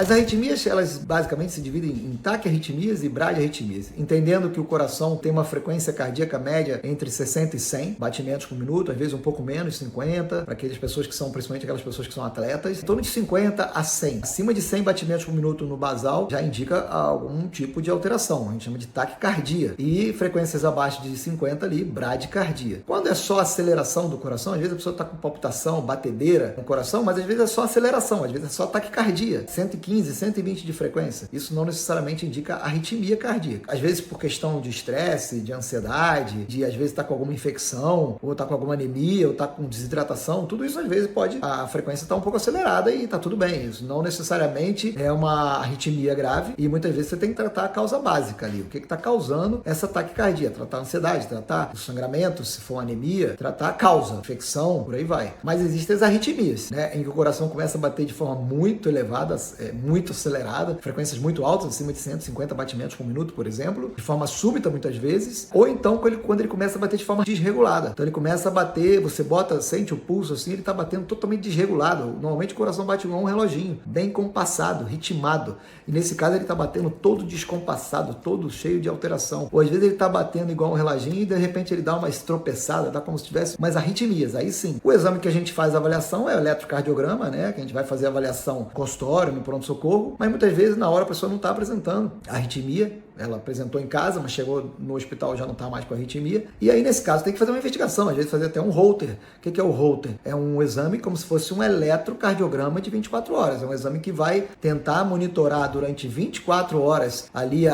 As arritmias, elas basicamente se dividem em taquiarritmias e bradiarritmias, entendendo que o coração tem uma frequência cardíaca média entre 60 e 100 batimentos por minuto, às vezes um pouco menos, 50, para aquelas pessoas que são, principalmente aquelas pessoas que são atletas, em torno de 50 a 100. Acima de 100 batimentos por minuto no basal já indica algum tipo de alteração, a gente chama de taquicardia. E frequências abaixo de 50 ali, bradicardia. Quando é só aceleração do coração, às vezes a pessoa está com palpitação, batedeira no coração, mas às vezes é só aceleração, às vezes é só taquicardia, 115, 120 de frequência. Isso não necessariamente indica arritmia cardíaca. Às vezes por questão de estresse, de ansiedade, de às vezes estar com alguma infecção, ou estar com alguma anemia, ou estar com desidratação, tudo isso às vezes pode, a frequência está um pouco acelerada e está tudo bem. Isso não necessariamente é uma arritmia grave e muitas vezes você tem que tratar a causa básica ali. O que está causando essa taquicardia? Tratar a ansiedade, tratar o sangramento, se for uma anemia, tratar a causa, infecção, por aí vai. Mas existem as arritmias, né, em que o coração começa a bater de forma muito elevada, muito acelerada, frequências muito altas, acima de 150 batimentos por minuto, por exemplo, de forma súbita muitas vezes, ou então quando ele começa a bater de forma desregulada. Então ele começa a bater, você sente o pulso assim, ele está batendo totalmente desregulado. Normalmente o coração bate igual um reloginho, bem compassado, ritmado. E nesse caso ele está batendo todo descompassado, todo cheio de alteração. Ou às vezes ele está batendo igual um reloginho e de repente ele dá uma estropeçada, dá como se tivesse umas arritmias. Aí sim, o exame que a gente faz a avaliação é o eletrocardiograma, né? Que a gente vai fazer a avaliação consultório, no pronto-socorro, mas muitas vezes na hora a pessoa não está apresentando a arritmia. Ela apresentou em casa, mas chegou no hospital já não está mais com arritmia. E aí, nesse caso, tem que fazer uma investigação, às vezes fazer até um Holter. O que é o Holter? É um exame como se fosse um eletrocardiograma de 24 horas. É um exame que vai tentar monitorar durante 24 horas ali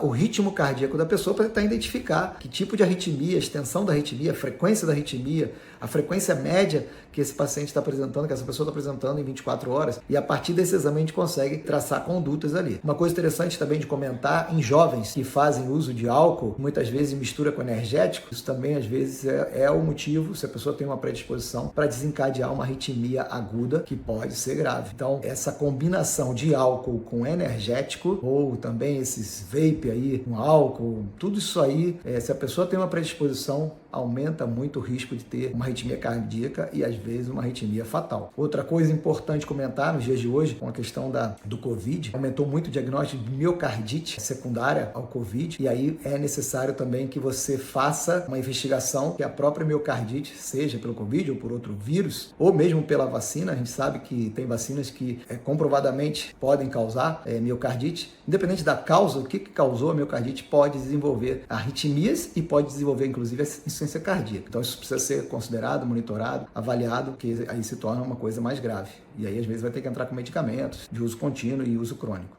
o ritmo cardíaco da pessoa para tentar identificar que tipo de arritmia, a extensão da arritmia, a frequência da arritmia, a frequência média que esse paciente está apresentando, que essa pessoa está apresentando em 24 horas. E a partir desse exame a gente consegue traçar condutas ali. Uma coisa interessante também de comentar, em jovens que fazem uso de álcool, muitas vezes mistura com energético, isso também às vezes é o motivo, se a pessoa tem uma predisposição, para desencadear uma arritmia aguda que pode ser grave. Então, essa combinação de álcool com energético, ou também esses vape aí com álcool, tudo isso aí, se a pessoa tem uma predisposição, aumenta muito o risco de ter uma arritmia cardíaca e às vezes uma arritmia fatal. Outra coisa importante comentar nos dias de hoje, com a questão do Covid, aumentou muito o diagnóstico de miocardite secundária ao Covid, e aí é necessário também que você faça uma investigação que a própria miocardite, seja pelo Covid ou por outro vírus, ou mesmo pela vacina. A gente sabe que tem vacinas que comprovadamente podem causar miocardite. Independente da causa, o que causou a miocardite pode desenvolver arritmias e pode desenvolver inclusive a insuficiência cardíaca. Então isso precisa ser considerado, monitorado, avaliado, que aí se torna uma coisa mais grave. E aí às vezes vai ter que entrar com medicamentos de uso contínuo e uso crônico.